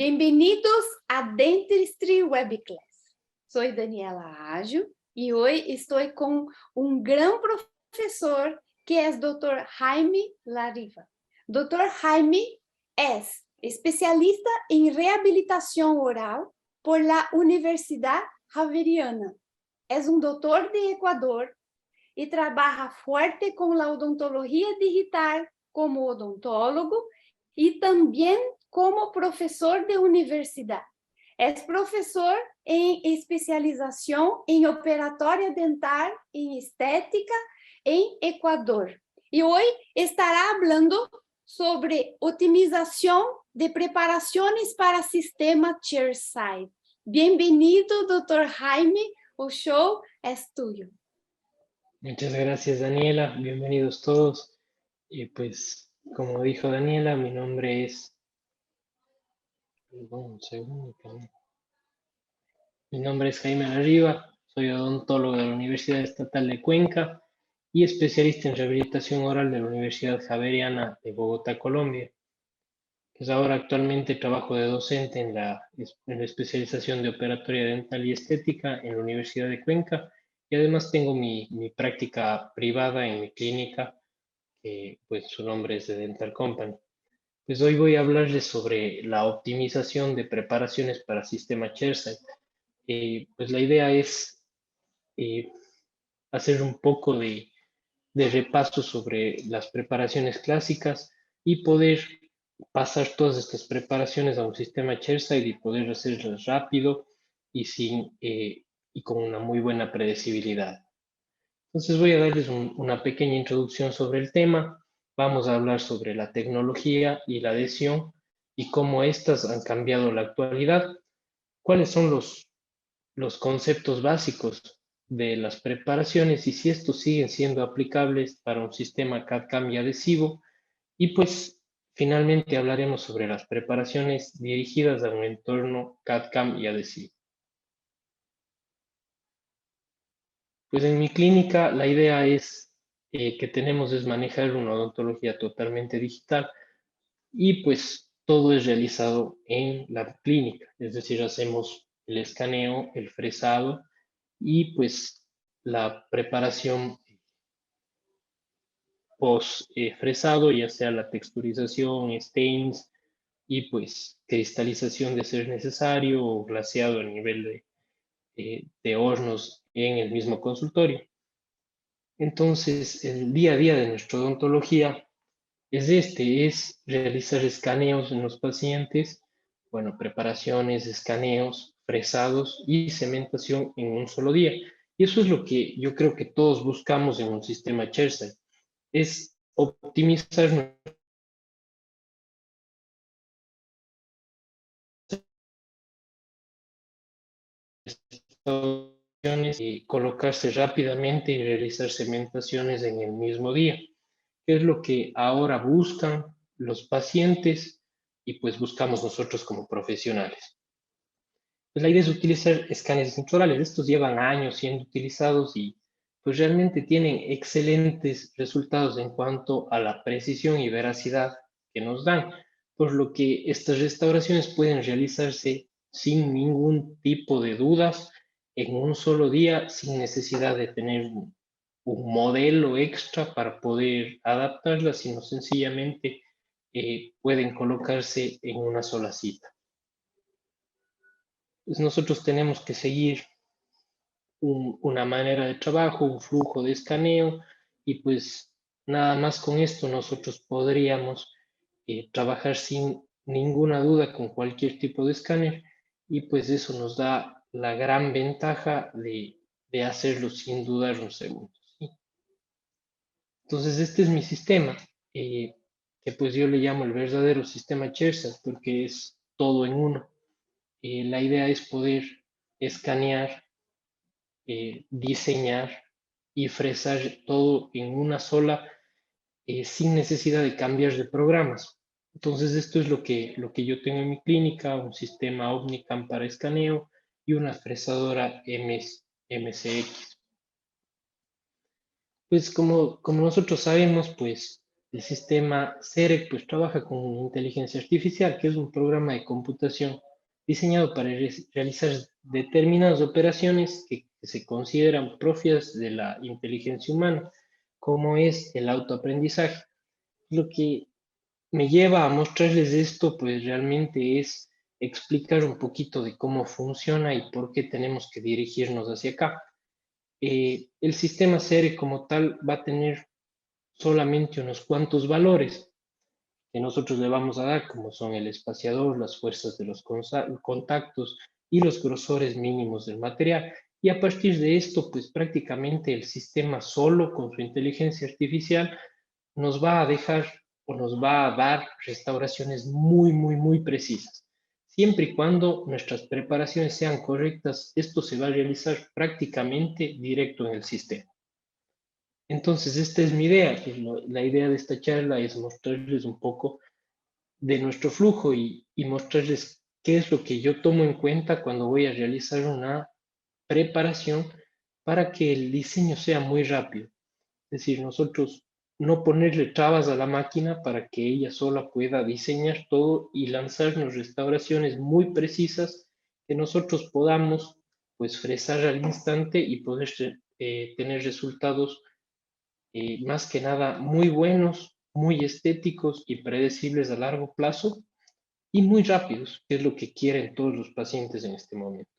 Bienvenidos a Dentistry Webclass. Soy Daniela Ágio y hoy estoy con un gran profesor que es Dr. Jaime Lariva. Dr. Jaime es especialista en rehabilitación oral por la Universidad Javeriana. Es un doctor de Ecuador y trabaja fuerte con la odontología digital como odontólogo y también como profesor de universidad. Es profesor en especialización en operatoria dental en estética en Ecuador. Y hoy estará hablando sobre optimización de preparaciones para sistema chairside. Bienvenido, Dr. Jaime. El show es tuyo. Muchas gracias, Daniela. Bienvenidos todos. Y pues, como dijo Daniela, mi nombre es... Perdón, un segundo. Mi nombre es Jaime Lariva, soy odontólogo de la Universidad Estatal de Cuenca y especialista en rehabilitación oral de la Universidad Javeriana de Bogotá, Colombia. Pues ahora actualmente trabajo de docente en la especialización de operatoria dental y estética en la Universidad de Cuenca y además tengo mi práctica privada en mi clínica, que pues su nombre es The Dental Company. Pues hoy voy a hablarles sobre la optimización de preparaciones para sistema chairside. Pues la idea es hacer un poco de repaso sobre las preparaciones clásicas y poder pasar todas estas preparaciones a un sistema chairside y poder hacerlas rápido y, y con una muy buena predecibilidad. Entonces voy a darles una pequeña introducción sobre el tema. Vamos a hablar sobre la tecnología y la adhesión y cómo éstas han cambiado la actualidad. ¿Cuáles son los conceptos básicos de las preparaciones y si estos siguen siendo aplicables para un sistema CAD/CAM y adhesivo? Y pues finalmente hablaremos sobre las preparaciones dirigidas a un entorno CAD/CAM y adhesivo. Pues en mi clínica la idea es que tenemos es manejar una odontología totalmente digital y pues todo es realizado en la clínica, es decir, hacemos el escaneo, el fresado y pues la preparación post fresado, ya sea la texturización, stains y pues cristalización de ser necesario o glaseado a nivel de hornos en el mismo consultorio. Entonces, el día a día de nuestra odontología es realizar escaneos en los pacientes, bueno, preparaciones, escaneos, fresados y cementación en un solo día. Y eso es lo que yo creo que todos buscamos en un sistema chairside, es optimizar nuestras opciones y colocarse rápidamente y realizar cementaciones en el mismo día, que es lo que ahora buscan los pacientes y pues buscamos nosotros como profesionales. Pues la idea es utilizar escáneres intraorales. Estos llevan años siendo utilizados y pues realmente tienen excelentes resultados en cuanto a la precisión y veracidad que nos dan, por lo que estas restauraciones pueden realizarse sin ningún tipo de dudas en un solo día, sin necesidad de tener un modelo extra para poder adaptarlas, sino sencillamente pueden colocarse en una sola cita. Pues nosotros tenemos que seguir una manera de trabajo, un flujo de escaneo y pues nada más con esto nosotros podríamos trabajar sin ninguna duda con cualquier tipo de escáner y pues eso nos da la gran ventaja de hacerlo sin dudar un segundo, ¿sí? Entonces este es mi sistema, que pues yo le llamo el verdadero sistema chairside porque es todo en uno. La idea es poder escanear, diseñar y fresar todo en una sola, sin necesidad de cambiar de programas. Entonces, esto es lo que yo tengo en mi clínica, un sistema Omnicam para escaneo y una fresadora MCX. Pues como nosotros sabemos, pues el sistema CEREC pues trabaja con inteligencia artificial, que es un programa de computación diseñado para realizar determinadas operaciones que se consideran propias de la inteligencia humana, como es el autoaprendizaje. Lo que me lleva a mostrarles esto, pues realmente es explicar un poquito de cómo funciona y por qué tenemos que dirigirnos hacia acá. El sistema CEREC como tal va a tener solamente unos cuantos valores que nosotros le vamos a dar, como son el espaciador, las fuerzas de los contactos y los grosores mínimos del material. Y a partir de esto, pues prácticamente el sistema solo con su inteligencia artificial nos va a dejar o nos va a dar restauraciones muy precisas. Siempre y cuando nuestras preparaciones sean correctas, esto se va a realizar prácticamente directo en el sistema. Entonces, esta es mi idea. La idea de esta charla es mostrarles un poco de nuestro flujo y mostrarles qué es lo que yo tomo en cuenta cuando voy a realizar una preparación para que el diseño sea muy rápido. Es decir, nosotros no ponerle trabas a la máquina para que ella sola pueda diseñar todo y lanzarnos restauraciones muy precisas que nosotros podamos pues fresar al instante y poder tener resultados más que nada muy buenos, muy estéticos y predecibles a largo plazo y muy rápidos, que es lo que quieren todos los pacientes en este momento.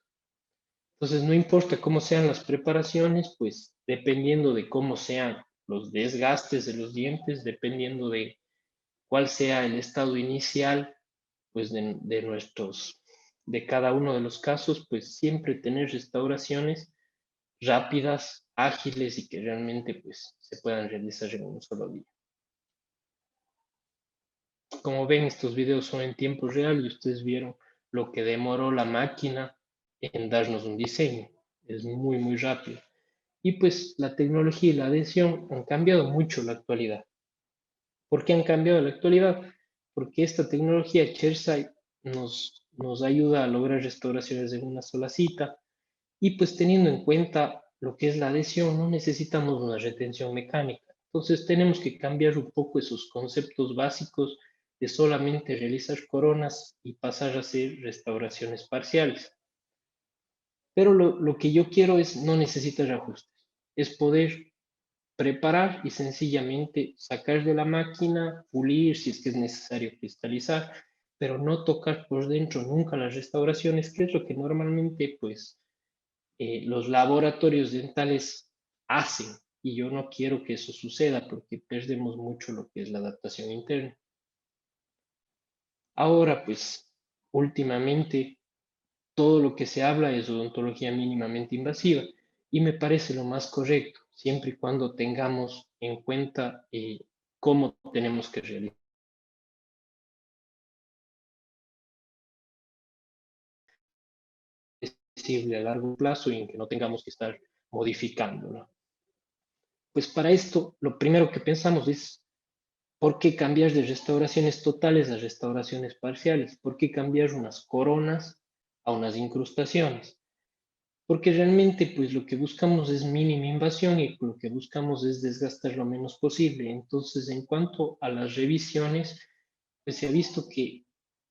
Entonces, no importa cómo sean las preparaciones, pues dependiendo de cómo sean los desgastes de los dientes, dependiendo de cuál sea el estado inicial, pues de cada uno de los casos, pues siempre tener restauraciones rápidas, ágiles y que realmente pues se puedan realizar en un solo día. Como ven, estos videos son en tiempo real y ustedes vieron lo que demoró la máquina en darnos un diseño. Es muy rápido. Y pues la tecnología y la adhesión han cambiado mucho la actualidad. ¿Por qué han cambiado la actualidad? Porque esta tecnología chairside nos ayuda a lograr restauraciones en una sola cita y pues teniendo en cuenta lo que es la adhesión, no necesitamos una retención mecánica. Entonces tenemos que cambiar un poco esos conceptos básicos de solamente realizar coronas y pasar a hacer restauraciones parciales. Pero lo que yo quiero es no necesitar ajustes, es poder preparar y sencillamente sacar de la máquina, pulir si es que es necesario cristalizar, pero no tocar por dentro nunca las restauraciones, que es lo que normalmente pues los laboratorios dentales hacen. Y yo no quiero que eso suceda porque perdemos mucho lo que es la adaptación interna. Ahora pues últimamente todo lo que se habla es odontología mínimamente invasiva y me parece lo más correcto, siempre y cuando tengamos en cuenta cómo tenemos que realizar a largo plazo y en que no tengamos que estar modificando, ¿no? Pues para esto, lo primero que pensamos es, ¿por qué cambiar de restauraciones totales a restauraciones parciales? ¿Por qué cambiar unas coronas a unas incrustaciones? Porque realmente pues lo que buscamos es mínima invasión y lo que buscamos es desgastar lo menos posible. Entonces, en cuanto a las revisiones, pues se ha visto que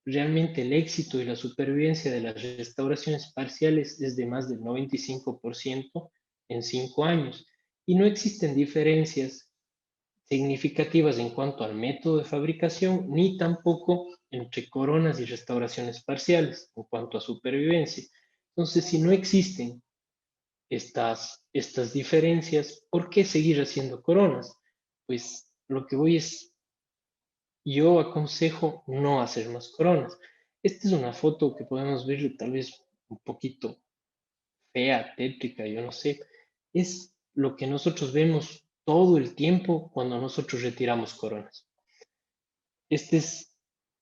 realmente el éxito y la supervivencia de las restauraciones parciales es de más del 95% en 5 años. Y no existen diferencias significativas en cuanto al método de fabricación, ni tampoco entre coronas y restauraciones parciales en cuanto a supervivencia. Entonces, si no existen estas diferencias, ¿por qué seguir haciendo coronas? Pues lo que voy es, yo aconsejo no hacer más coronas. Esta es una foto que podemos ver tal vez un poquito fea, tétrica, yo no sé. Es lo que nosotros vemos todo el tiempo cuando nosotros retiramos coronas. Este es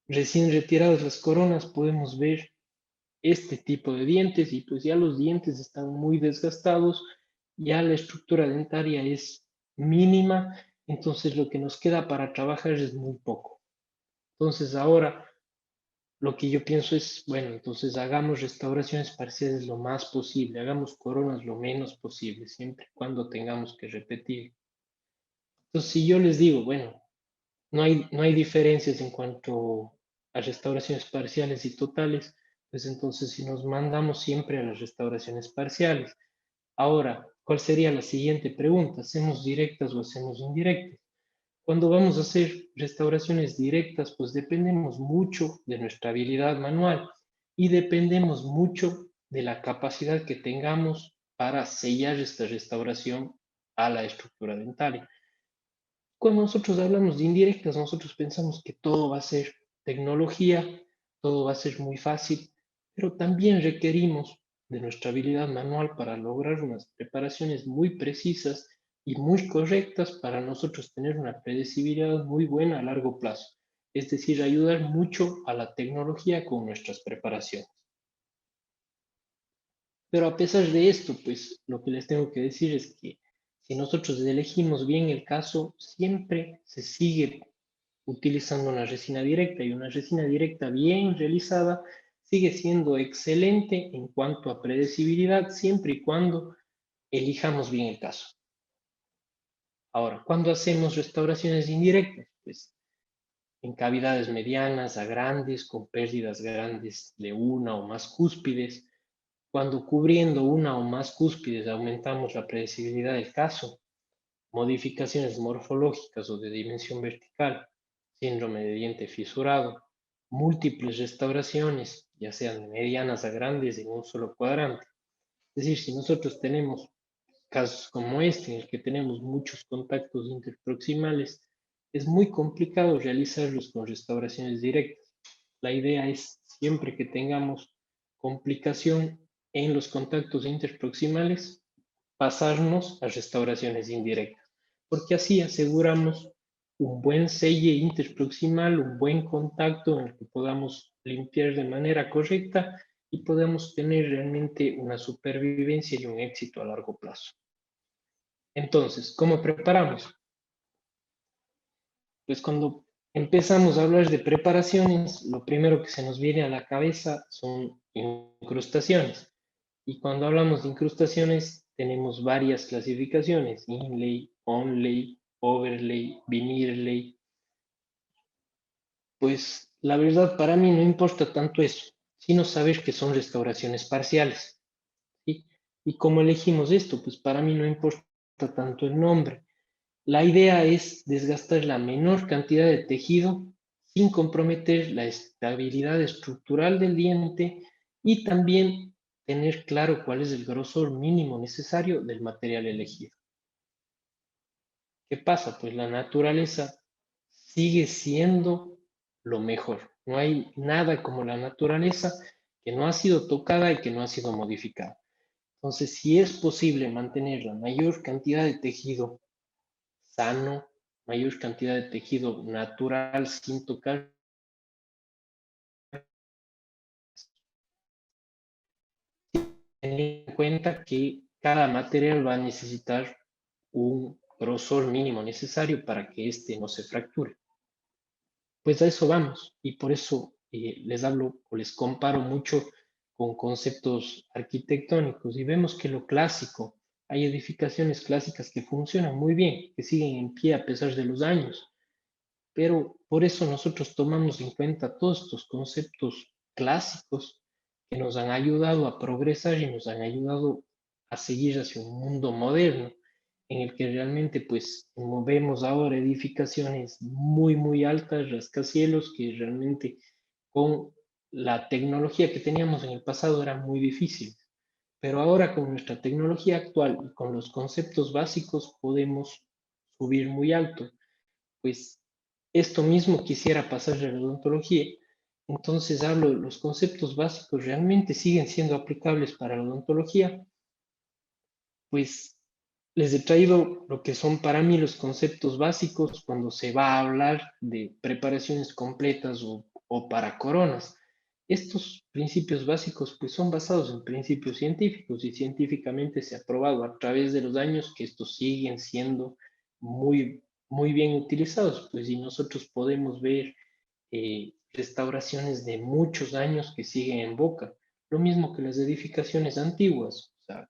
recién retiradas las coronas, podemos ver este tipo de dientes y pues ya los dientes están muy desgastados, ya la estructura dentaria es mínima, entonces lo que nos queda para trabajar es muy poco. Entonces ahora lo que yo pienso es, bueno, entonces hagamos restauraciones parciales lo más posible, hagamos coronas lo menos posible, siempre y cuando tengamos que repetir. Entonces si yo les digo, bueno, no hay diferencias en cuanto a restauraciones parciales y totales, pues entonces si nos mandamos siempre a las restauraciones parciales. Ahora, ¿cuál sería la siguiente pregunta? ¿Hacemos directas o hacemos indirectas? Cuando vamos a hacer restauraciones directas, pues dependemos mucho de nuestra habilidad manual y dependemos mucho de la capacidad que tengamos para sellar esta restauración a la estructura dentaria. Cuando nosotros hablamos de indirectas, nosotros pensamos que todo va a ser tecnología, todo va a ser muy fácil, pero también requerimos de nuestra habilidad manual para lograr unas preparaciones muy precisas y muy correctas para nosotros tener una predecibilidad muy buena a largo plazo. Es decir, ayudar mucho a la tecnología con nuestras preparaciones. Pero a pesar de esto, pues lo que les tengo que decir es que si nosotros elegimos bien el caso, siempre se sigue utilizando una resina directa, y una resina directa bien realizada sigue siendo excelente en cuanto a predecibilidad, siempre y cuando elijamos bien el caso. Ahora, ¿cuándo hacemos restauraciones indirectas? Pues en cavidades medianas a grandes, con pérdidas grandes de una o más cúspides. Cuando cubriendo una o más cúspides aumentamos la predecibilidad del caso, modificaciones morfológicas o de dimensión vertical, síndrome de diente fisurado, múltiples restauraciones, ya sean medianas a grandes en un solo cuadrante. Es decir, si nosotros tenemos casos como este, en el que tenemos muchos contactos interproximales, es muy complicado realizarlos con restauraciones directas. La idea es siempre que tengamos complicación en los contactos interproximales, pasarnos a restauraciones indirectas, porque así aseguramos un buen selle interproximal, un buen contacto en el que podamos limpiar de manera correcta y podemos tener realmente una supervivencia y un éxito a largo plazo. Entonces, ¿cómo preparamos? Pues cuando empezamos a hablar de preparaciones, lo primero que se nos viene a la cabeza son incrustaciones. Y cuando hablamos de incrustaciones, tenemos varias clasificaciones: inlay, onlay, overlay, veneerlay. Pues la verdad, para mí no importa tanto eso, sino saber que son restauraciones parciales, ¿sí? ¿Y cómo elegimos esto? Pues para mí no importa tanto el nombre. La idea es desgastar la menor cantidad de tejido sin comprometer la estabilidad estructural del diente, y también tener claro cuál es el grosor mínimo necesario del material elegido. ¿Qué pasa? Pues la naturaleza sigue siendo lo mejor. No hay nada como la naturaleza que no ha sido tocada y que no ha sido modificada. Entonces, si es posible mantener la mayor cantidad de tejido sano, mayor cantidad de tejido natural sin tocar, teniendo en cuenta que cada material va a necesitar un grosor mínimo necesario para que éste no se fracture. Pues a eso vamos, y por eso les hablo o les comparo mucho con conceptos arquitectónicos, y vemos que lo clásico, hay edificaciones clásicas que funcionan muy bien, que siguen en pie a pesar de los años, pero por eso nosotros tomamos en cuenta todos estos conceptos clásicos que nos han ayudado a progresar y nos han ayudado a seguir hacia un mundo moderno, en el que realmente pues vemos ahora edificaciones muy, muy altas, rascacielos, que realmente con la tecnología que teníamos en el pasado eran muy difíciles. Pero ahora con nuestra tecnología actual y con los conceptos básicos podemos subir muy alto. Pues esto mismo quisiera pasarle a la odontología. Entonces hablo de los conceptos básicos, ¿realmente siguen siendo aplicables para la odontología? Pues les he traído lo que son para mí los conceptos básicos cuando se va a hablar de preparaciones completas o para coronas. Estos principios básicos pues son basados en principios científicos, y científicamente se ha probado a través de los años que estos siguen siendo muy, muy bien utilizados. Pues y nosotros podemos ver restauraciones de muchos años que siguen en boca. Lo mismo que las edificaciones antiguas. O sea,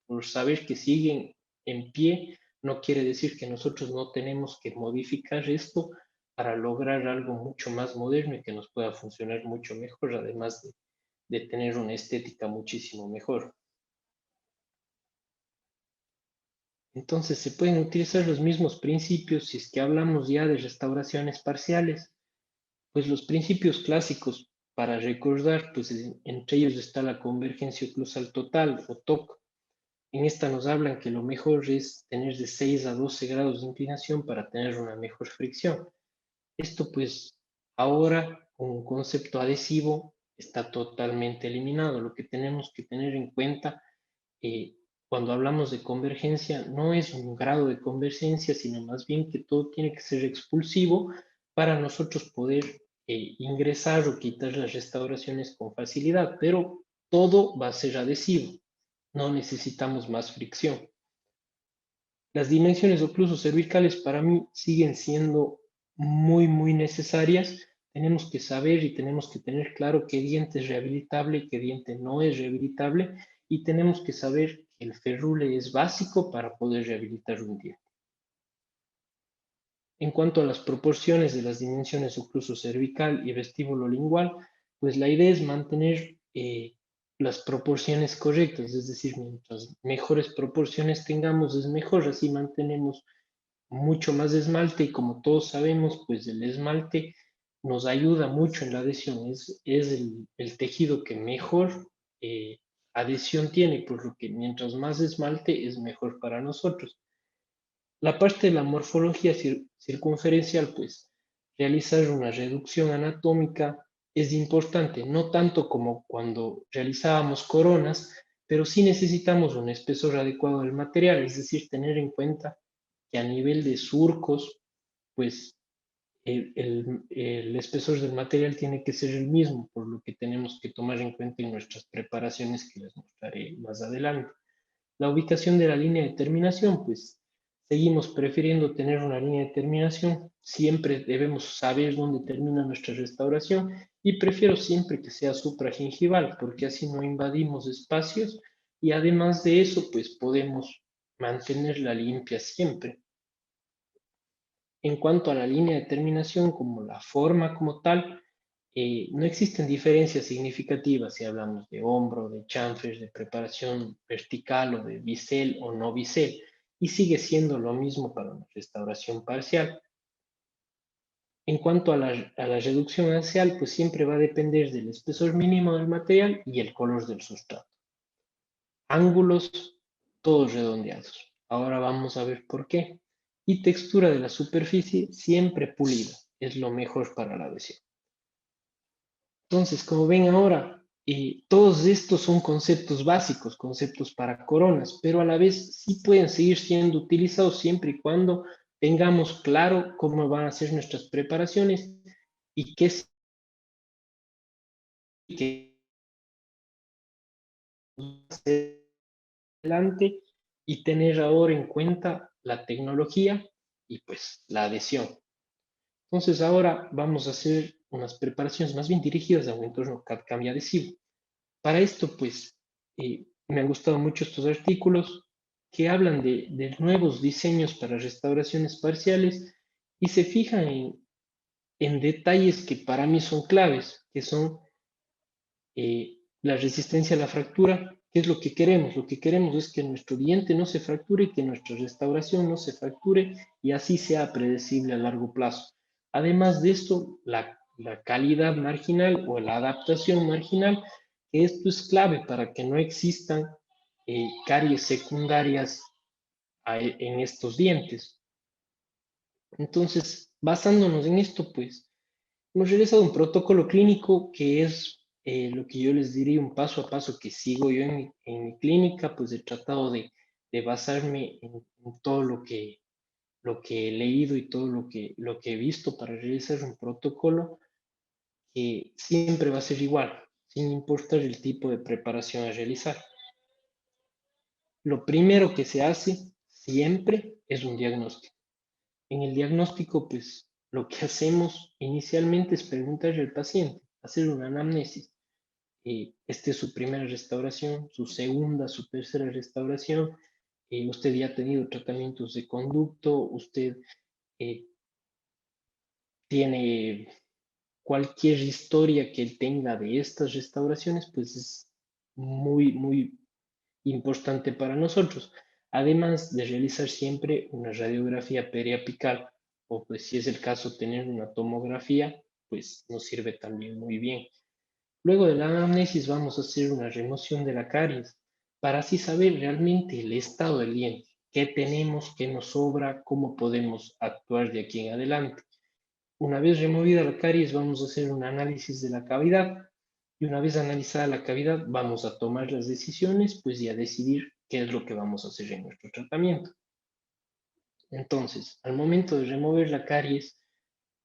por saber que siguen en pie, no quiere decir que nosotros no tenemos que modificar esto para lograr algo mucho más moderno y que nos pueda funcionar mucho mejor, además de tener una estética muchísimo mejor. Entonces, se pueden utilizar los mismos principios si es que hablamos ya de restauraciones parciales. Pues los principios clásicos para recordar, pues entre ellos está la convergencia oclusal total o TOC. En esta nos hablan que lo mejor es tener de 6 a 12 grados de inclinación para tener una mejor fricción. Esto pues ahora con un concepto adhesivo está totalmente eliminado. Lo que tenemos que tener en cuenta cuando hablamos de convergencia no es un grado de convergencia, sino más bien que todo tiene que ser expulsivo para nosotros poder ingresar o quitar las restauraciones con facilidad, pero todo va a ser adhesivo, no necesitamos más fricción. Las dimensiones oclusos cervicales para mí siguen siendo muy necesarias. Tenemos que saber y tenemos que tener claro qué diente es rehabilitable y qué diente no es rehabilitable, y tenemos que saber que el ferrule es básico para poder rehabilitar un diente. En cuanto a las proporciones de las dimensiones ocluso cervical y vestíbulo lingual, pues la idea es mantener las proporciones correctas, es decir, mientras mejores proporciones tengamos es mejor, así mantenemos mucho más esmalte, y como todos sabemos, pues el esmalte nos ayuda mucho en la adhesión, es el tejido que mejor adhesión tiene, por lo que mientras más esmalte es mejor para nosotros. La parte de la morfología circunferencial, pues realizar una reducción anatómica es importante, no tanto como cuando realizábamos coronas, pero sí necesitamos un espesor adecuado del material, es decir, tener en cuenta que a nivel de surcos, pues el espesor del material tiene que ser el mismo, por lo que tenemos que tomar en cuenta en nuestras preparaciones que les mostraré más adelante. La ubicación de la línea de terminación, pues seguimos prefiriendo tener una línea de terminación, siempre debemos saber dónde termina nuestra restauración y prefiero siempre que sea supragingival, porque así no invadimos espacios y además de eso, pues podemos mantenerla limpia siempre. En cuanto a la línea de terminación, como la forma como tal, no existen diferencias significativas si hablamos de hombro, de chanfles, de preparación vertical o de bisel o no bisel, y sigue siendo lo mismo para una restauración parcial. En cuanto a la reducción axial, pues siempre va a depender del espesor mínimo del material y el color del sustrato. Ángulos, todos redondeados. Ahora vamos a ver por qué. Y textura de la superficie siempre pulida. Es lo mejor para la adhesión. Entonces, como ven ahora, todos estos son conceptos básicos, conceptos para coronas, pero a la vez sí pueden seguir siendo utilizados siempre y cuando tengamos claro cómo van a ser nuestras preparaciones y qué es que adelante, y tener ahora en cuenta la tecnología y pues la adhesión. Entonces ahora vamos a hacer unas preparaciones más bien dirigidas a un entorno CAD-CAM y adhesivo. Para esto pues me han gustado mucho estos artículos que hablan de nuevos diseños para restauraciones parciales y se fijan en detalles que para mí son claves, que son la resistencia a la fractura. ¿Qué es lo que queremos? Lo que queremos es que nuestro diente no se fracture y que nuestra restauración no se fracture y así sea predecible a largo plazo. Además de esto, la calidad marginal o la adaptación marginal, que esto es clave para que no existan caries secundarias en estos dientes. Entonces, basándonos en esto, pues, hemos realizado un protocolo clínico que es lo que yo les diría un paso a paso que sigo yo en mi clínica, pues he tratado de basarme en todo lo que he leído y todo lo que he visto para realizar un protocolo que siempre va a ser igual, sin importar el tipo de preparación a realizar. Lo primero que se hace siempre es un diagnóstico. En el diagnóstico, pues lo que hacemos inicialmente es preguntarle al paciente, hacer una anamnesis. Esta es su primera restauración, su segunda, su tercera restauración. Usted ya ha tenido tratamientos de conducto, usted eh, tiene cualquier historia que él tenga de estas restauraciones, pues es muy, muy importante para nosotros. Además de realizar siempre una radiografía periapical, o pues si es el caso tener una tomografía, pues nos sirve también muy bien. Luego de la anamnesis vamos a hacer una remoción de la caries para así saber realmente el estado del diente, qué tenemos, qué nos sobra, cómo podemos actuar de aquí en adelante. Una vez removida la caries, vamos a hacer un análisis de la cavidad y una vez analizada la cavidad, vamos a tomar las decisiones, pues y a decidir qué es lo que vamos a hacer en nuestro tratamiento. Entonces, al momento de remover la caries,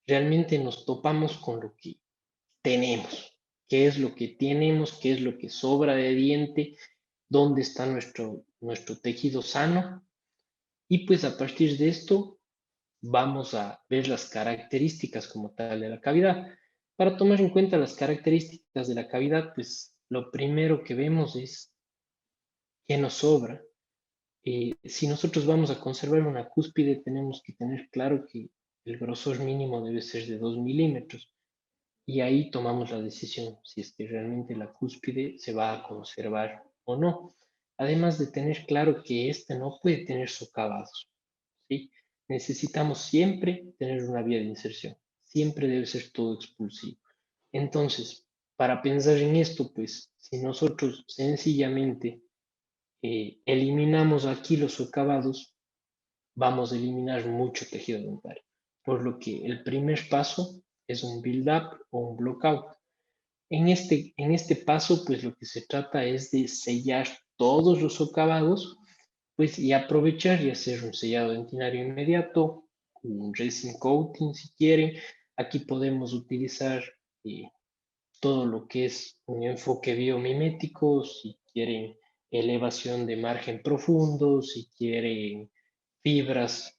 realmente nos topamos con lo que tenemos, qué es lo que tenemos, qué es lo que sobra de diente, dónde está nuestro tejido sano y pues a partir de esto vamos a ver las características como tal de la cavidad. Para tomar en cuenta las características de la cavidad, pues lo primero que vemos es qué nos sobra. Si nosotros vamos a conservar una cúspide, tenemos que tener claro que el grosor mínimo debe ser de 2 milímetros. Y ahí tomamos la decisión si es que realmente la cúspide se va a conservar o no. Además de tener claro que este no puede tener socavados, ¿sí? Necesitamos siempre tener una vía de inserción. Siempre debe ser todo expulsivo. Entonces, para pensar en esto, pues, si nosotros sencillamente eliminamos aquí los socavados, vamos a eliminar mucho tejido dentario. Por lo que el primer paso es un build-up o un block-out. En este paso, pues lo que se trata es de sellar todos los socavados, pues y aprovechar y hacer un sellado dentinario inmediato, un resin coating si quieren. Aquí podemos utilizar eh, todo lo que es un enfoque biomimético, si quieren elevación de margen profundo, si quieren fibras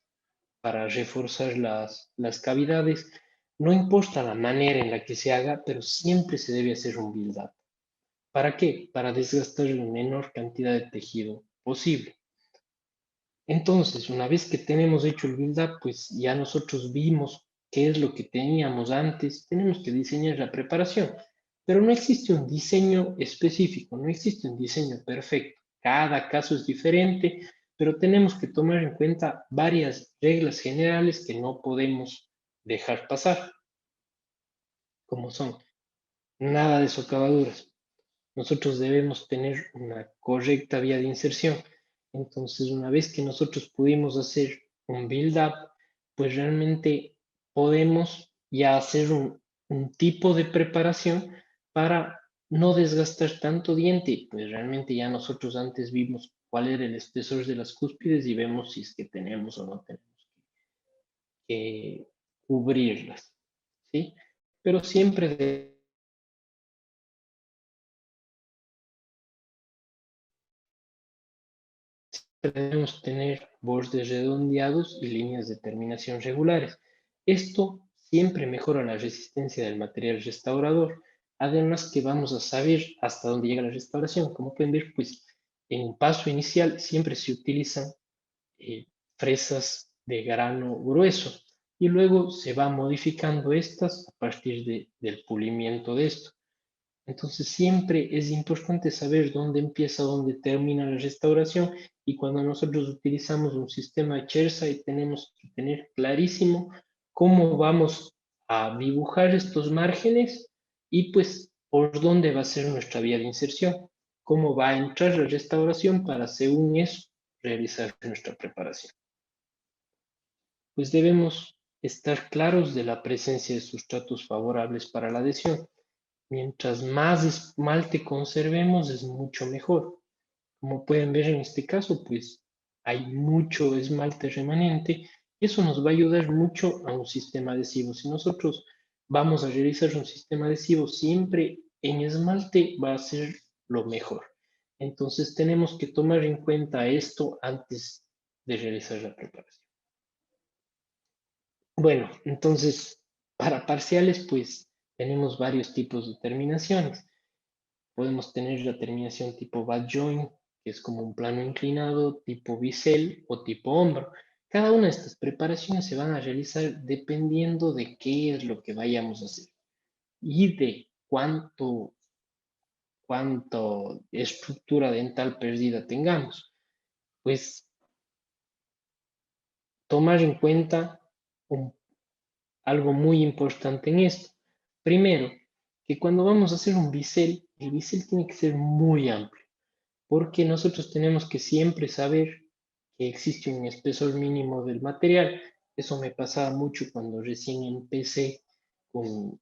para reforzar las cavidades. No importa la manera en la que se haga, pero siempre se debe hacer un build-up. ¿Para qué? Para desgastar la menor cantidad de tejido posible. Entonces, una vez que tenemos hecho el build-up, pues ya nosotros vimos qué es lo que teníamos antes, tenemos que diseñar la preparación. Pero no existe un diseño específico, no existe un diseño perfecto. Cada caso es diferente, pero tenemos que tomar en cuenta varias reglas generales que no podemos dejar pasar, como son nada de socavaduras. Nosotros debemos tener una correcta vía de inserción. Entonces, una vez que nosotros pudimos hacer un build-up, pues realmente podemos ya hacer un tipo de preparación para no desgastar tanto diente. Pues realmente ya nosotros antes vimos cuál era el espesor de las cúspides y vemos si es que tenemos o no tenemos que cubrirlas, ¿sí? Pero siempre debemos tener bordes redondeados y líneas de terminación regulares. Esto siempre mejora la resistencia del material restaurador. Además que vamos a saber hasta dónde llega la restauración. Como pueden ver, pues en un paso inicial siempre se utilizan fresas de grano grueso y luego se va modificando estas a partir del pulimiento de esto. Entonces siempre es importante saber dónde empieza, dónde termina la restauración y cuando nosotros utilizamos un sistema de Chersay tenemos que tener clarísimo cómo vamos a dibujar estos márgenes y pues por dónde va a ser nuestra vía de inserción, cómo va a entrar la restauración para según eso realizar nuestra preparación. Pues debemos estar claros de la presencia de sustratos favorables para la adhesión. Mientras más esmalte conservemos, es mucho mejor. Como pueden ver en este caso, pues hay mucho esmalte remanente y eso nos va a ayudar mucho a un sistema adhesivo. Si nosotros vamos a realizar un sistema adhesivo siempre en esmalte, va a ser lo mejor. Entonces tenemos que tomar en cuenta esto antes de realizar la preparación. Bueno, entonces para parciales, pues tenemos varios tipos de terminaciones. Podemos tener la terminación tipo bad joint, que es como un plano inclinado, tipo bisel o tipo hombro. Cada una de estas preparaciones se van a realizar dependiendo de qué es lo que vayamos a hacer y de cuánto estructura dental perdida tengamos. Pues tomar en cuenta algo muy importante en esto. Primero, que cuando vamos a hacer un bisel, el bisel tiene que ser muy amplio, porque nosotros tenemos que siempre saber que existe un espesor mínimo del material. Eso me pasaba mucho cuando recién empecé con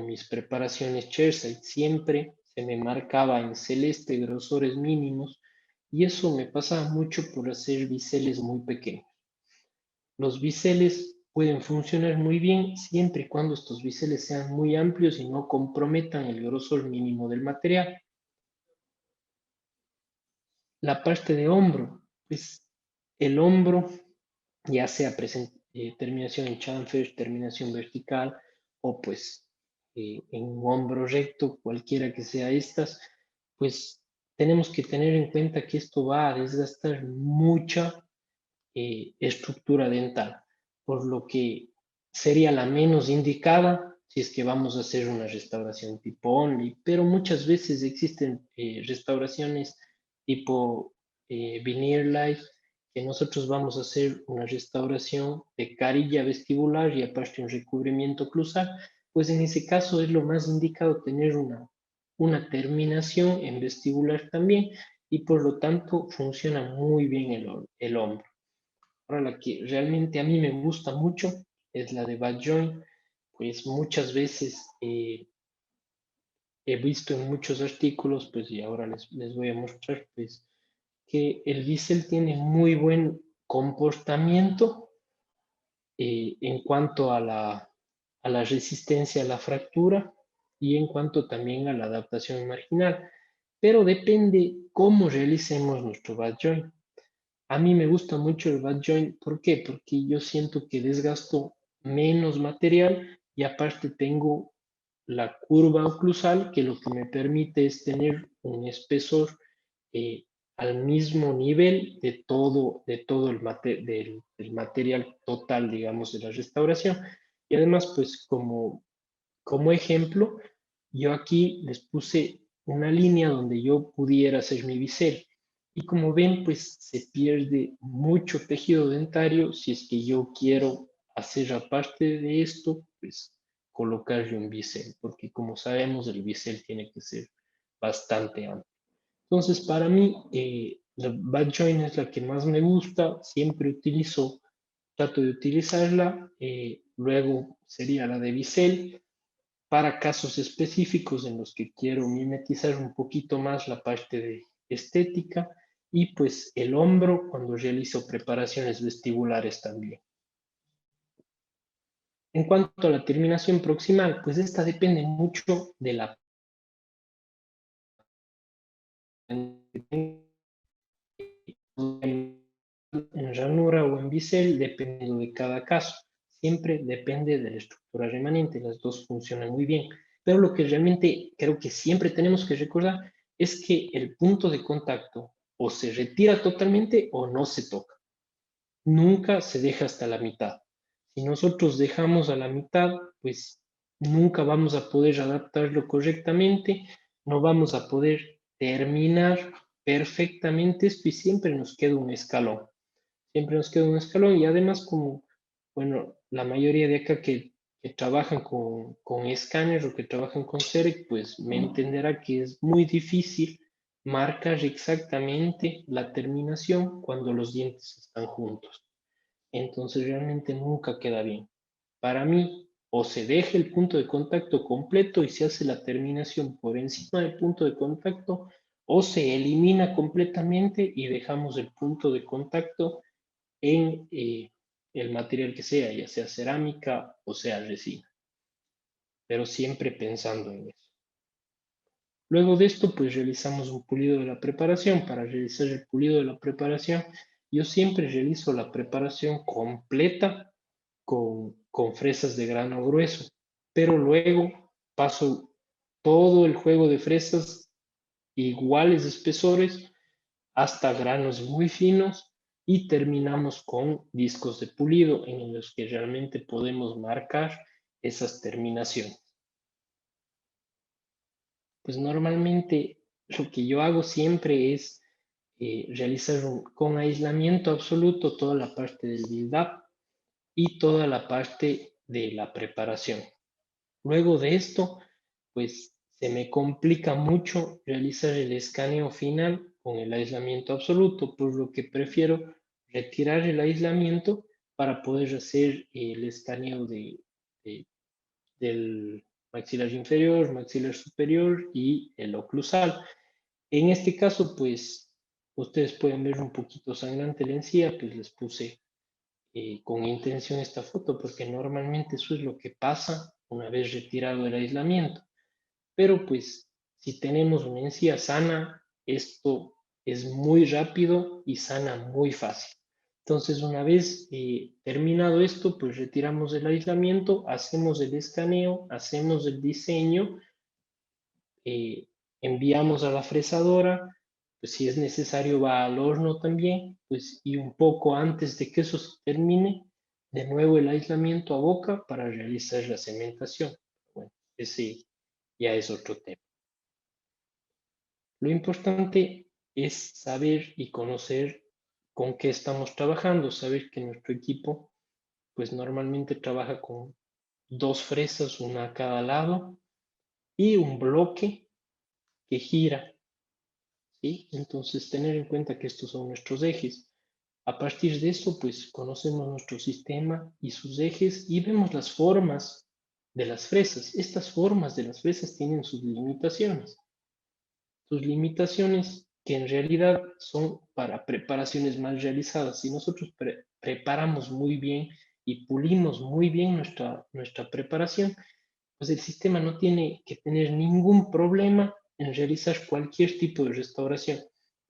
mis preparaciones chairside. Siempre se me marcaba en celeste grosores mínimos y eso me pasaba mucho por hacer biseles muy pequeños. Los biseles pueden funcionar muy bien siempre y cuando estos biseles sean muy amplios y no comprometan el grosor mínimo del material. La parte de hombro, pues el hombro, ya sea terminación en chamfer, terminación vertical o pues en un hombro recto, cualquiera que sea estas, pues tenemos que tener en cuenta que esto va a desgastar mucha estructura dental, por lo que sería la menos indicada si es que vamos a hacer una restauración tipo Only, pero muchas veces existen restauraciones tipo Veneer Life, que nosotros vamos a hacer una restauración de carilla vestibular y aparte un recubrimiento oclusal, pues en ese caso es lo más indicado tener una terminación en vestibular también y por lo tanto funciona muy bien el hombro. Ahora, la que realmente a mí me gusta mucho es la de bad joint, pues muchas veces he visto en muchos artículos, pues y ahora les voy a mostrar, pues que el bisel tiene muy buen comportamiento en cuanto a la resistencia a la fractura y en cuanto también a la adaptación marginal, pero depende cómo realicemos nuestro bad joint. A mí me gusta mucho el bad joint, ¿por qué? Porque yo siento que desgasto menos material y aparte tengo la curva oclusal que lo que me permite es tener un espesor eh, al mismo nivel de todo del material total, digamos, de la restauración. Y además, pues como ejemplo, yo aquí les puse una línea donde yo pudiera hacer mi bisel. Y como ven, pues se pierde mucho tejido dentario si es que yo quiero hacer aparte de esto, pues colocarle un bisel, porque como sabemos el bisel tiene que ser bastante amplio. Entonces, para mí, la bad joint es la que más me gusta, siempre trato de utilizarla, luego sería la de bisel, para casos específicos en los que quiero mimetizar un poquito más la parte de estética y pues el hombro cuando realizo preparaciones vestibulares también. En cuanto a la terminación proximal, pues esta depende mucho de la en ranura o en bisel, dependiendo de cada caso. Siempre depende de la estructura remanente, las dos funcionan muy bien. Pero lo que realmente creo que siempre tenemos que recordar es que el punto de contacto o se retira totalmente o no se toca. Nunca se deja hasta la mitad. Si nosotros dejamos a la mitad, pues nunca vamos a poder adaptarlo correctamente, no vamos a poder terminar perfectamente esto y siempre nos queda un escalón. Siempre nos queda un escalón y además como, bueno, la mayoría de acá que trabajan con escáner o que trabajan con CEREC, pues me entenderá que es muy difícil marcar exactamente la terminación cuando los dientes están juntos. Entonces realmente nunca queda bien. Para mí, o se deja el punto de contacto completo y se hace la terminación por encima del punto de contacto, o se elimina completamente y dejamos el punto de contacto en el material que sea, ya sea cerámica o sea resina, pero siempre pensando en eso. Luego de esto, pues realizamos un pulido de la preparación. Para realizar el pulido de la preparación, yo siempre realizo la preparación completa con fresas de grano grueso, pero luego paso todo el juego de fresas iguales espesores hasta granos muy finos y terminamos con discos de pulido en los que realmente podemos marcar esas terminaciones. Pues normalmente lo que yo hago siempre es realizar con aislamiento absoluto toda la parte del build-up y toda la parte de la preparación. Luego de esto, pues se me complica mucho realizar el escaneo final con el aislamiento absoluto, por lo que prefiero retirar el aislamiento para poder hacer el escaneo del maxilar inferior, maxilar superior y el oclusal. En este caso, pues ustedes pueden ver un poquito sangrante la encía, pues les puse con intención esta foto, porque normalmente eso es lo que pasa una vez retirado el aislamiento. Pero pues si tenemos una encía sana, esto es muy rápido y sana muy fácil. Entonces, una vez terminado esto, pues retiramos el aislamiento, hacemos el escaneo, hacemos el diseño, eh, enviamos a la fresadora, pues si es necesario va al horno también, pues y un poco antes de que eso se termine, de nuevo el aislamiento a boca para realizar la cementación. Bueno, ese ya es otro tema. Lo importante es saber y conocer con qué estamos trabajando, saber que nuestro equipo pues normalmente trabaja con 2 fresas, una a cada lado, y un bloque que gira, ¿sí? Entonces tener en cuenta que estos son nuestros ejes. A partir de eso, pues conocemos nuestro sistema y sus ejes y vemos las formas de las fresas. Estas formas de las fresas tienen sus limitaciones. Sus limitaciones que en realidad son para preparaciones mal realizadas. Si nosotros preparamos muy bien y pulimos muy bien nuestra preparación, pues el sistema no tiene que tener ningún problema en realizar cualquier tipo de restauración.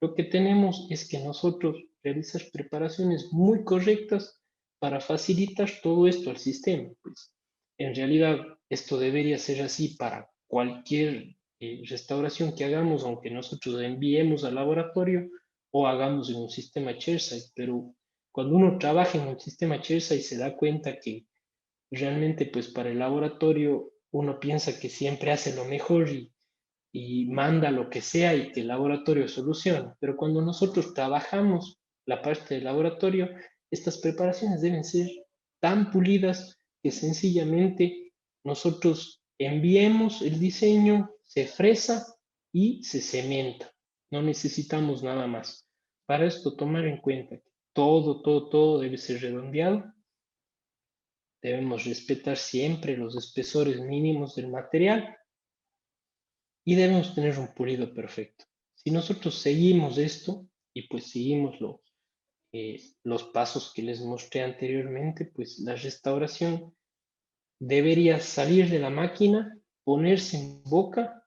Lo que tenemos es que nosotros realizar preparaciones muy correctas para facilitar todo esto al sistema. Pues en realidad esto debería ser así para cualquier restauración que hagamos, aunque nosotros enviemos al laboratorio o hagamos en un sistema chairside, pero cuando uno trabaja en un sistema chairside se da cuenta que realmente pues para el laboratorio uno piensa que siempre hace lo mejor y manda lo que sea y que el laboratorio soluciona, pero cuando nosotros trabajamos la parte del laboratorio, estas preparaciones deben ser tan pulidas que sencillamente nosotros enviemos el diseño, se fresa y se cementa. No necesitamos nada más. Para esto tomar en cuenta que todo debe ser redondeado. Debemos respetar siempre los espesores mínimos del material y debemos tener un pulido perfecto. Si nosotros seguimos esto y pues seguimos los pasos que les mostré anteriormente, pues la restauración debería salir de la máquina, ponerse en boca.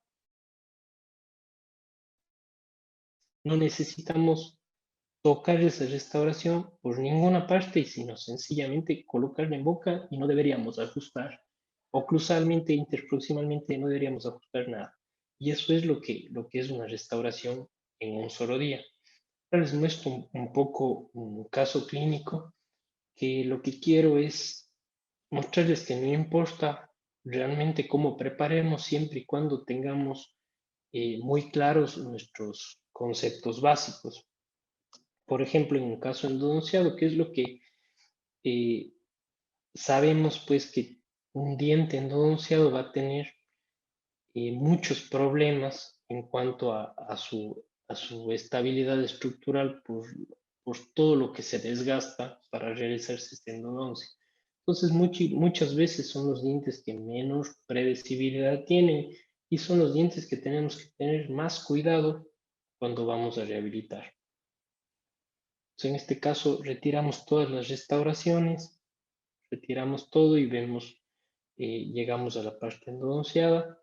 No necesitamos tocar esa restauración por ninguna parte, y sino sencillamente colocarla en boca y no deberíamos ajustar. Oclusalmente, interproximalmente no deberíamos ajustar nada. Y eso es lo que es una restauración en un solo día. Ahora les muestro un poco un caso clínico que lo que quiero es mostrarles que no importa realmente cómo preparemos siempre y cuando tengamos muy claros nuestros conceptos básicos. Por ejemplo, en un caso endodonciado, ¿qué es lo que eh, sabemos? Pues que un diente endodonciado va a tener muchos problemas en cuanto a su estabilidad estructural por todo lo que se desgasta para realizarse esta endodoncia. Entonces, muchas veces son los dientes que menos predecibilidad tienen y son los dientes que tenemos que tener más cuidado cuando vamos a rehabilitar. En este caso, retiramos todas las restauraciones, retiramos todo y vemos, llegamos a la parte endodonciada.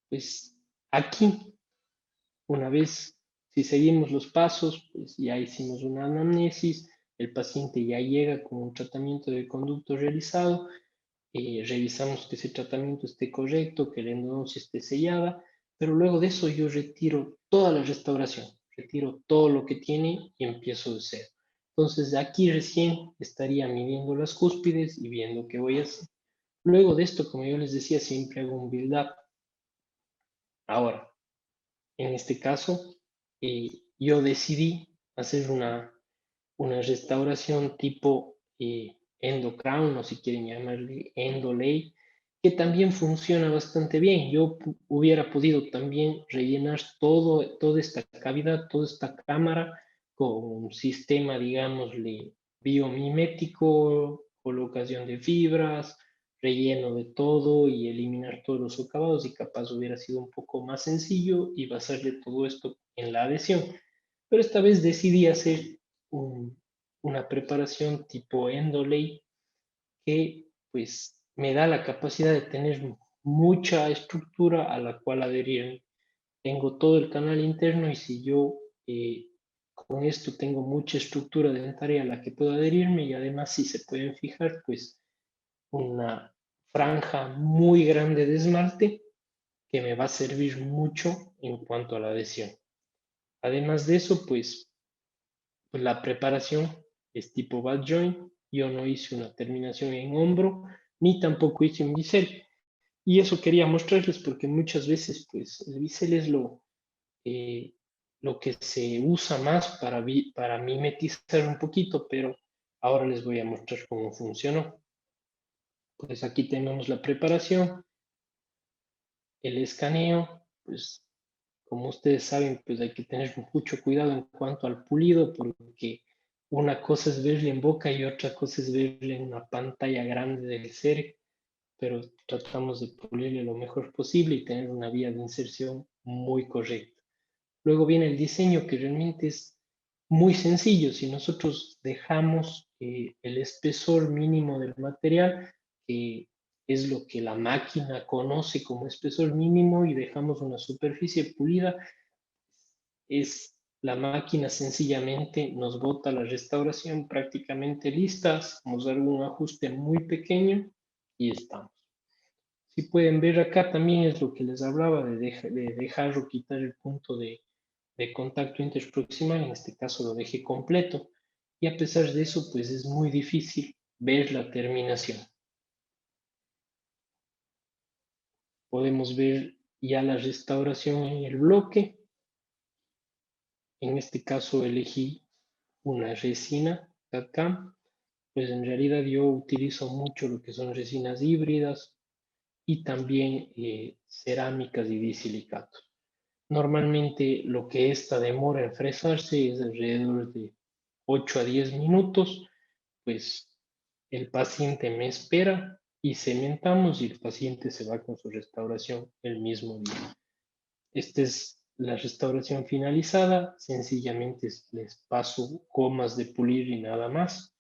Pues aquí, una vez, si seguimos los pasos, pues ya hicimos una anamnesis, el paciente ya llega con un tratamiento de conducto realizado, revisamos que ese tratamiento esté correcto, que la endodoncia esté sellada, pero luego de eso yo retiro toda la restauración, retiro todo lo que tiene y empiezo de cero. Entonces aquí recién estaría midiendo las cúspides y viendo qué voy a hacer. Luego de esto, como yo les decía, siempre hago un build-up. Ahora, en este caso, yo decidí hacer una restauración tipo endocrown, o si quieren llamarle endolay, que también funciona bastante bien. Yo hubiera podido también rellenar toda esta cavidad, toda esta cámara con un sistema, digámosle, biomimético, colocación de fibras, relleno de todo y eliminar todos los socavados, y capaz hubiera sido un poco más sencillo y basarle todo esto en la adhesión. Pero esta vez decidí hacer una preparación tipo endolay que pues me da la capacidad de tener mucha estructura a la cual adherir. Tengo todo el canal interno, y si yo con esto tengo mucha estructura dentaria a la que puedo adherirme, y además, si se pueden fijar, pues una franja muy grande de esmalte que me va a servir mucho en cuanto a la adhesión. Además de eso, pues la preparación es tipo ball joint. Yo no hice una terminación en hombro, ni tampoco hice un bisel. Y eso quería mostrarles porque muchas veces pues el bisel es lo que se usa más para mimetizar un poquito, pero ahora les voy a mostrar cómo funcionó. Pues aquí tenemos la preparación, el escaneo. Pues como ustedes saben, pues hay que tener mucho cuidado en cuanto al pulido, porque una cosa es verle en boca y otra cosa es verle en una pantalla grande del cerebro, pero tratamos de pulirle lo mejor posible y tener una vía de inserción muy correcta. Luego viene el diseño, que realmente es muy sencillo. Si nosotros dejamos el espesor mínimo del material, que es lo que la máquina conoce como espesor mínimo, y dejamos una superficie pulida, es la máquina sencillamente nos bota la restauración prácticamente lista. Hacemos algún ajuste muy pequeño y estamos. Si pueden ver acá, también es lo que les hablaba de dejar o quitar el punto de contacto interproximal. En este caso lo dejé completo, y a pesar de eso pues es muy difícil ver la terminación. Podemos ver ya la restauración en el bloque. En este caso elegí una resina CAD-CAM. Pues en realidad yo utilizo mucho lo que son resinas híbridas y también cerámicas y disilicatos. Normalmente lo que esta demora en fresarse es alrededor de 8 a 10 minutos. Pues el paciente me espera y cementamos, y el paciente se va con su restauración el mismo día. Esta es la restauración finalizada. Sencillamente les paso gomas de pulir y nada más.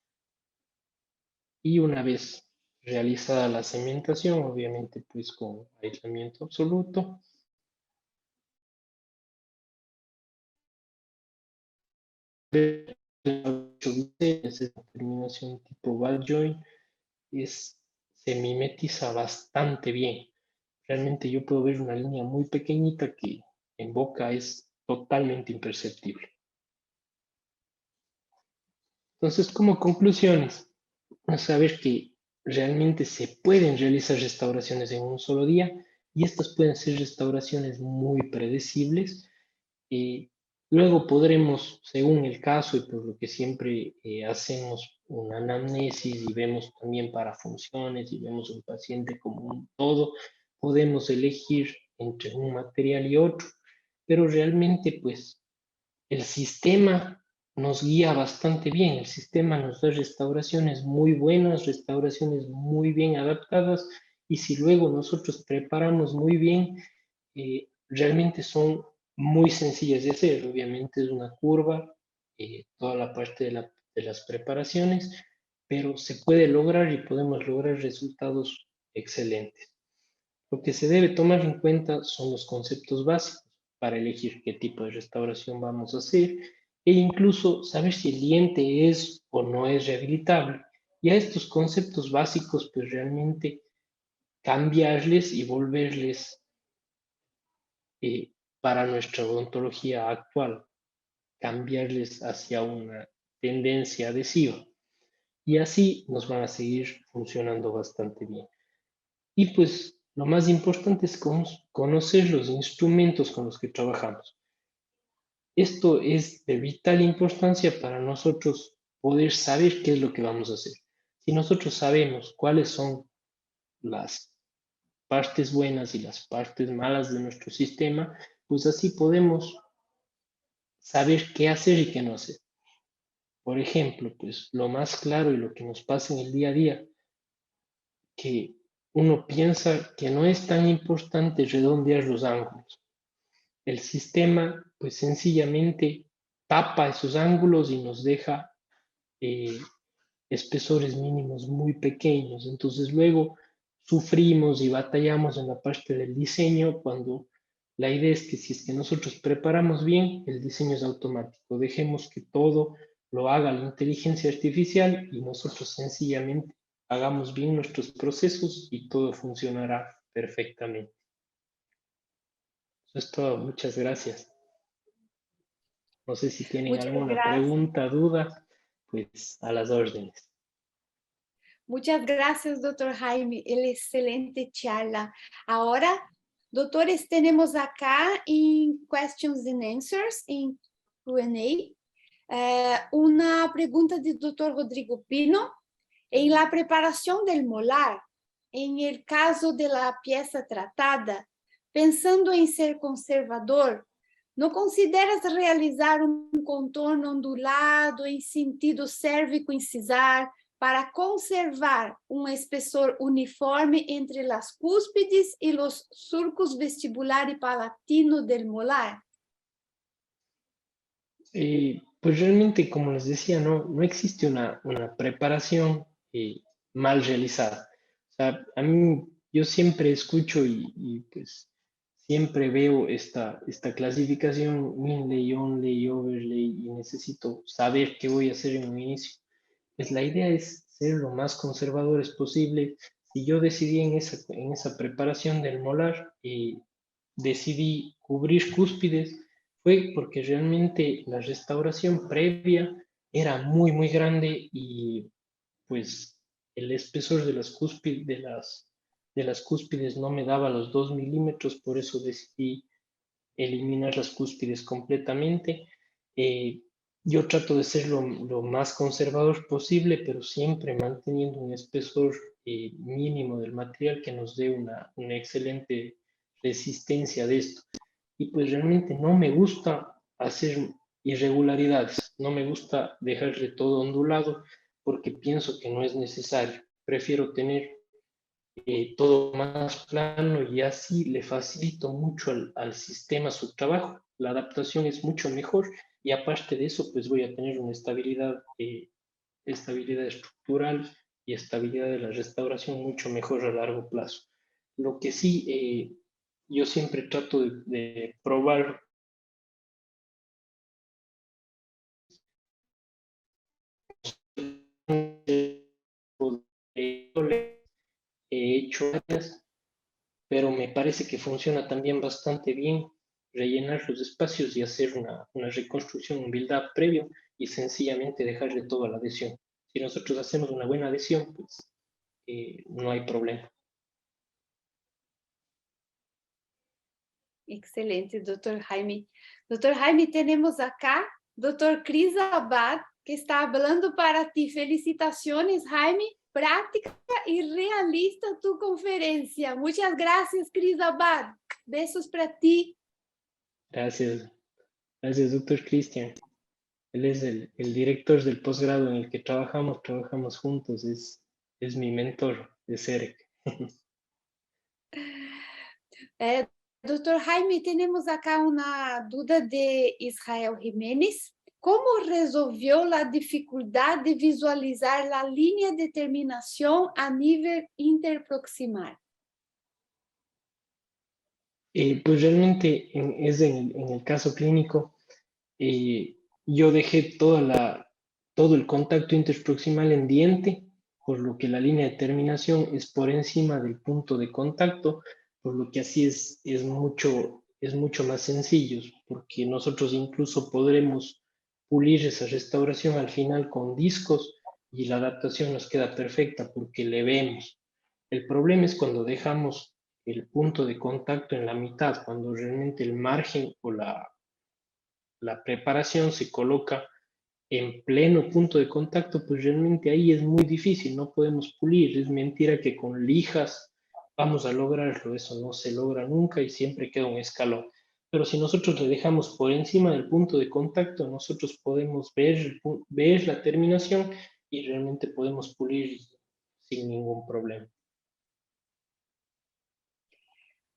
Y una vez realizada la cementación, obviamente pues con aislamiento absoluto, esa terminación tipo ball joint se mimetiza bastante bien. Realmente yo puedo ver una línea muy pequeñita que en boca es totalmente imperceptible. Entonces, como conclusiones, saber que realmente se pueden realizar restauraciones en un solo día, y estas pueden ser restauraciones muy predecibles. Luego podremos, según el caso y por lo que siempre hacemos una anamnesis y vemos también para funciones y vemos un paciente como un todo, podemos elegir entre un material y otro, pero realmente pues el sistema nos guía bastante bien. El sistema nos da restauraciones muy buenas, restauraciones muy bien adaptadas, y si luego nosotros preparamos muy bien, realmente son muy sencillas de hacer. Obviamente es una curva, toda la parte de las preparaciones, pero se puede lograr y podemos lograr resultados excelentes. Lo que se debe tomar en cuenta son los conceptos básicos para elegir qué tipo de restauración vamos a hacer, e incluso saber si el diente es o no es rehabilitable. Y a estos conceptos básicos pues realmente cambiarles y volverles para nuestra odontología actual, cambiarles hacia una tendencia adhesiva. Y así nos van a seguir funcionando bastante bien. Y pues lo más importante es conocer los instrumentos con los que trabajamos. Esto es de vital importancia para nosotros poder saber qué es lo que vamos a hacer. Si nosotros sabemos cuáles son las partes buenas y las partes malas de nuestro sistema, pues así podemos saber qué hacer y qué no hacer. Por ejemplo, pues lo más claro y lo que nos pasa en el día a día, que uno piensa que no es tan importante redondear los ángulos. El sistema, pues sencillamente tapa esos ángulos y nos deja espesores mínimos muy pequeños. Entonces luego sufrimos y batallamos en la parte del diseño cuando la idea es que si es que nosotros preparamos bien, el diseño es automático. Dejemos que todo lo haga la inteligencia artificial y nosotros sencillamente hagamos bien nuestros procesos y todo funcionará perfectamente. Eso es todo. Muchas gracias. No sé si tienen Muchas alguna gracias. pregunta, duda, pues a las órdenes. Muchas gracias, doctor Jaime. El excelente charla. Ahora, doctores, tenemos acá en Questions and Answers, en Q&A, una pregunta del doctor Rodrigo Pino. En la preparación del molar, en el caso de la pieza tratada, pensando en ser conservador, ¿no consideras realizar un contorno ondulado en sentido cérvico-incisal para conservar un espesor uniforme entre las cúspides y los surcos vestibular y palatino del molar? Pues realmente, como les decía, no existe una preparación mal realizada. O sea, a mí yo siempre escucho pues siempre veo esta clasificación inlay, onlay, overlay y necesito saber qué voy a hacer en un inicio. Pues la idea es ser lo más conservadores posible. Si yo decidí en esa preparación del molar y decidí cubrir cúspides, fue porque realmente la restauración previa era muy grande y pues el espesor de las cúspides, de las cúspides no me daba los 2 milímetros, por eso decidí eliminar las cúspides completamente. Eh, yo trato de ser lo más conservador posible, pero siempre manteniendo un espesor mínimo del material que nos dé una excelente resistencia de esto. Y pues realmente no me gusta hacer irregularidades, no me gusta dejarle todo ondulado porque pienso que no es necesario. Prefiero tener todo más plano y así le facilito mucho al sistema su trabajo. La adaptación es mucho mejor y aparte de eso, pues voy a tener una estabilidad estructural y estabilidad de la restauración mucho mejor a largo plazo. Lo que sí, yo siempre trato de probar he hecho áreas, pero me parece que funciona también bastante bien rellenar los espacios y hacer una reconstrucción, un build-up previo y sencillamente dejarle todo a la adhesión. Si nosotros hacemos una buena adhesión, pues no hay problema. Excelente, doctor Jaime. Doctor Jaime, tenemos acá doctor Cris Abad, que está hablando para ti. Felicitaciones, Jaime. Práctica y realista tu conferencia. Muchas gracias, Cris Abad. Besos para ti. Gracias, gracias, doctor Cristian. Él es el director del posgrado en el que trabajamos juntos, es mi mentor de CEREC. Doctor Jaime, tenemos acá una duda de Israel Jiménez. ¿Cómo resolvió la dificultad de visualizar la línea de terminación a nivel interproximal? Pues realmente en el caso clínico, yo dejé todo el contacto interproximal en diente, por lo que la línea de terminación es por encima del punto de contacto, por lo que así es mucho más sencillo, porque nosotros incluso pulir esa restauración al final con discos y la adaptación nos queda perfecta porque le vemos. El problema es cuando dejamos el punto de contacto en la mitad, cuando realmente el margen o la preparación se coloca en pleno punto de contacto, pues realmente ahí es muy difícil, no podemos pulir. Es mentira que con lijas vamos a lograrlo, eso no se logra nunca y siempre queda un escalón. Pero si nosotros le dejamos por encima del punto de contacto, nosotros podemos ver la terminación y realmente podemos pulir sin ningún problema.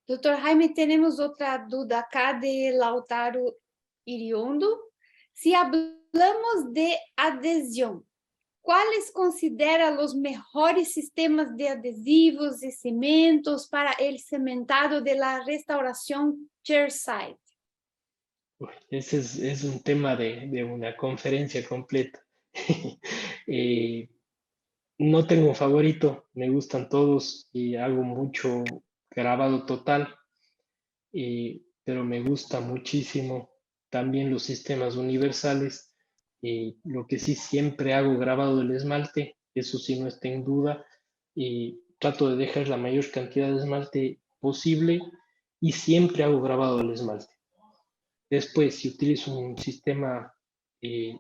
Doutor Jaime, tenemos otra duda acá de Lautaro Iriondo. Si hablamos de adhesión, ¿cuáles considera los mejores sistemas de adhesivos y cimentos para el cementado de la restauración chairside? Ese es un tema de una conferencia completa. No tengo un favorito, me gustan todos y hago mucho grabado total, pero me gusta muchísimo también los sistemas universales. Lo que sí siempre hago grabado del esmalte, eso sí no está en duda, y trato de dejar la mayor cantidad de esmalte posible y siempre hago grabado del esmalte. Después, si utilizo un sistema, eh,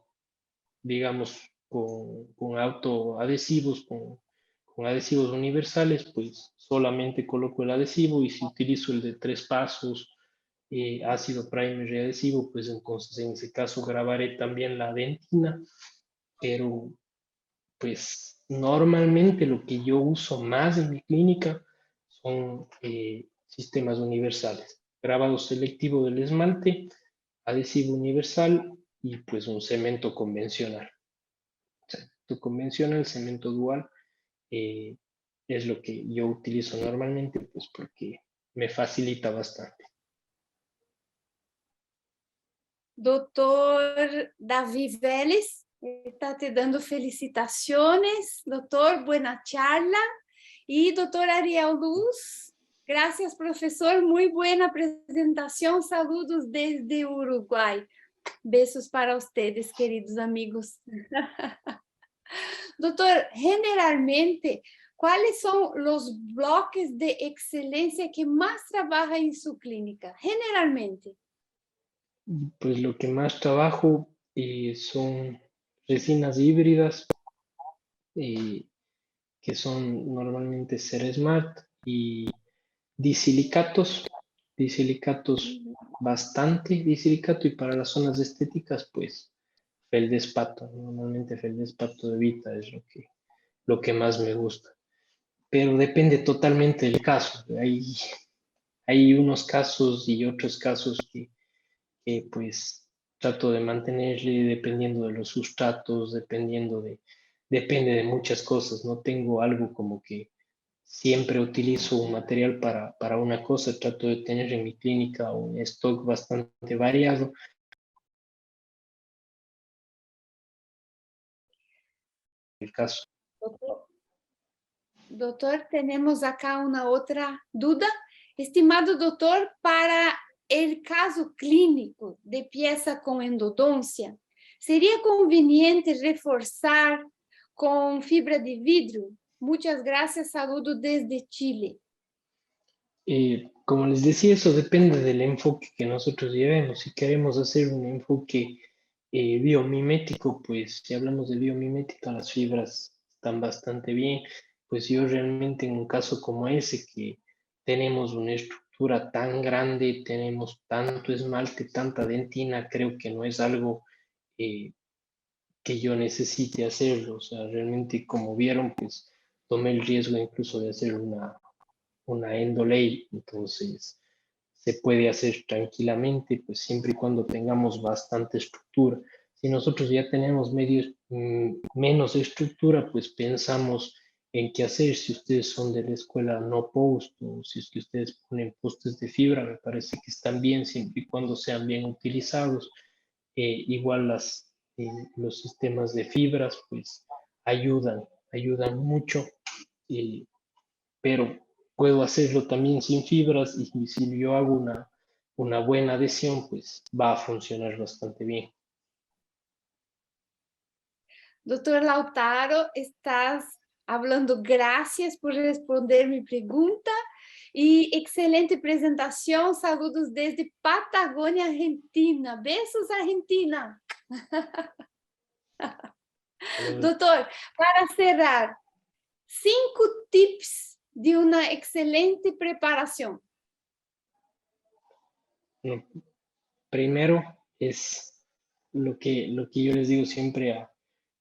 digamos, con autoadhesivos, con adhesivos universales, pues solamente coloco el adhesivo y si utilizo el de 3 pasos, ácido primer y adhesivo, pues entonces en ese caso grabaré también la dentina, pero pues normalmente lo que yo uso más en mi clínica son sistemas universales, grabado selectivo del esmalte, adhesivo universal y pues un cemento convencional. Cemento convencional, cemento dual, eh, es lo que yo utilizo normalmente, pues porque me facilita bastante. Doutor Davi Vélez está te dando felicitaciones, doutor, buena charla. Y doutor Ariel Luz, gracias, profesor, muy buena presentación, saludos desde Uruguay. Besos para ustedes, queridos amigos. Doutor, generalmente, ¿cuáles son los bloques de excelencia que más trabaja en su clínica? Generalmente. Pues lo que más trabajo son resinas híbridas, eh, que son normalmente Ceresmart y disilicatos, disilicatos bastante disilicato y para las zonas estéticas, pues feldespato, normalmente feldespato de Vita es lo que más me gusta. Pero depende totalmente del caso. Hay unos casos y otros casos que pues trato de mantenerle dependiendo de los sustratos, depende de muchas cosas. No tengo algo como que siempre utilizo un material para una cosa, trato de tener en mi clínica un stock bastante variado. El caso. Doutor, tenemos acá una otra duda. Estimado doutor, para el caso clínico de pieza con endodoncia, ¿sería conveniente reforzar con fibra de vidrio? Muchas gracias, saludo desde Chile. Como les decía, eso depende del enfoque que nosotros llevemos. Si queremos hacer un enfoque biomimético, pues si hablamos de biomimética, las fibras están bastante bien. Pues yo realmente en un caso como ese, que tenemos una estructura tan grande, tenemos tanto esmalte, tanta dentina, creo que no es algo eh, que yo necesite hacerlo. O sea, realmente como vieron, pues tomé el riesgo incluso de hacer una endoley, entonces se puede hacer tranquilamente, pues siempre y cuando tengamos bastante estructura. Si nosotros ya tenemos menos estructura, pues pensamos en qué hacer. Si ustedes son de la escuela no post o si es que ustedes ponen postes de fibra, me parece que están bien siempre y cuando sean bien utilizados. Igual los sistemas de fibras, pues ayudan mucho. Eh, pero puedo hacerlo también sin fibras y si yo hago una buena adhesión, pues va a funcionar bastante bien. Doctor Lautaro, estás hablando, gracias por responder mi pregunta y excelente presentación. Saludos desde Patagonia, Argentina. Besos, Argentina. Doctor, para cerrar, 5 tips de una excelente preparación. No, primero es lo que yo les digo siempre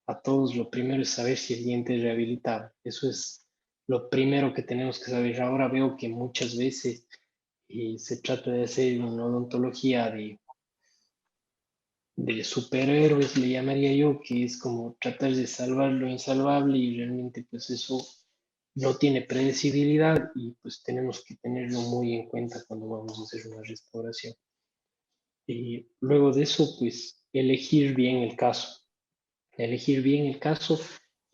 a todos, lo primero es saber si el diente es rehabilitable. Eso es lo primero que tenemos que saber. Ahora veo que muchas veces se trata de hacer una odontología de superhéroes, le llamaría yo, que es como tratar de salvar lo insalvable y realmente pues eso no tiene predecibilidad y pues tenemos que tenerlo muy en cuenta cuando vamos a hacer una restauración. Y luego de eso, pues elegir bien el caso. Elegir bien el caso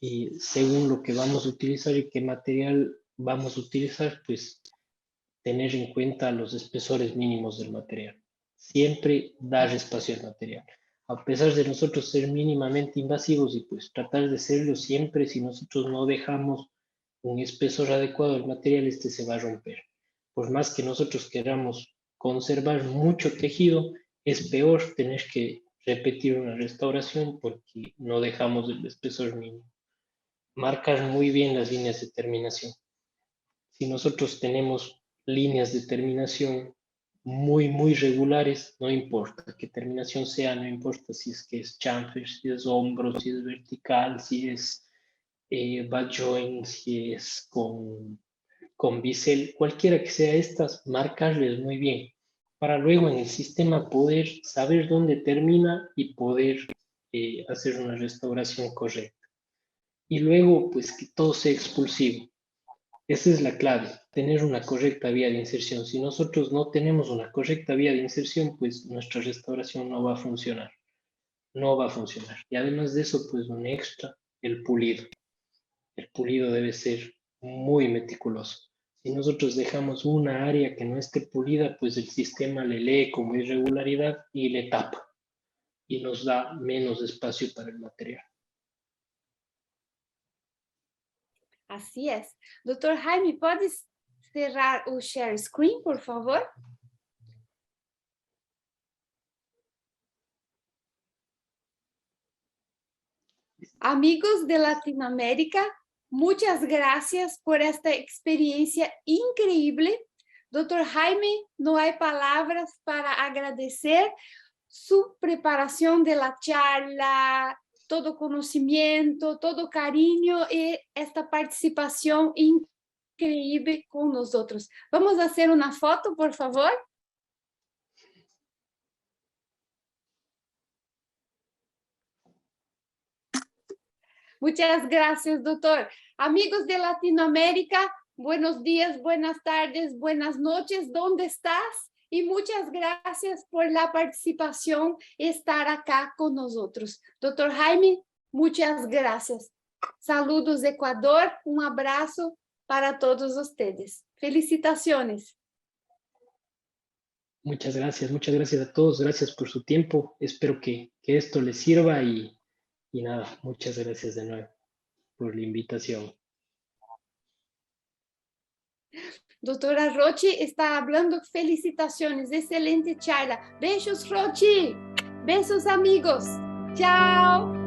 y según lo que vamos a utilizar y qué material vamos a utilizar, pues tener en cuenta los espesores mínimos del material. Siempre dar espacio al material. A pesar de nosotros ser mínimamente invasivos y pues tratar de serlo siempre, si nosotros no dejamos un espesor adecuado al material, este se va a romper. Por más que nosotros queramos conservar mucho tejido, es peor tener que repetir una restauración porque no dejamos el espesor mínimo. Marcar muy bien las líneas de terminación. Si nosotros tenemos líneas de terminación muy regulares, no importa qué terminación sea, no importa si es que es chamfer, si es hombro, si es vertical, si es bad joint, si es con bisel, cualquiera que sea estas, marcarles muy bien, para luego en el sistema poder saber dónde termina y poder hacer una restauración correcta. Y luego, pues que todo sea expulsivo. Esa es la clave, tener una correcta vía de inserción. Si nosotros no tenemos una correcta vía de inserción, pues nuestra restauración no va a funcionar. No va a funcionar. Y además de eso, pues un extra, el pulido. El pulido debe ser muy meticuloso. Si nosotros dejamos una área que no esté pulida, pues el sistema le lee como irregularidad y le tapa y nos da menos espacio para el material. Así es. Doctor Jaime, ¿puedes cerrar o share screen, por favor? Amigos de Latinoamérica, muchas gracias por esta experiencia increíble. Doctor Jaime, no hay palabras para agradecer su preparación de la charla, todo conocimiento, todo cariño y esta participación increíble con nosotros. Vamos a hacer una foto, por favor. Muchas gracias, doctor. Amigos de Latinoamérica, buenos días, buenas tardes, buenas noches, ¿dónde estás? Y muchas gracias por la participación y estar acá con nosotros. Doctor Jaime, muchas gracias. Saludos, Ecuador. Un abrazo para todos ustedes. Felicitaciones. Muchas gracias a todos, gracias por su tiempo. Espero que esto les sirva y nada, muchas gracias de nuevo por la invitación. Doctora Rochi está hablando. Felicitaciones, excelente charla. Besos, Rochi. Besos, amigos. Chao.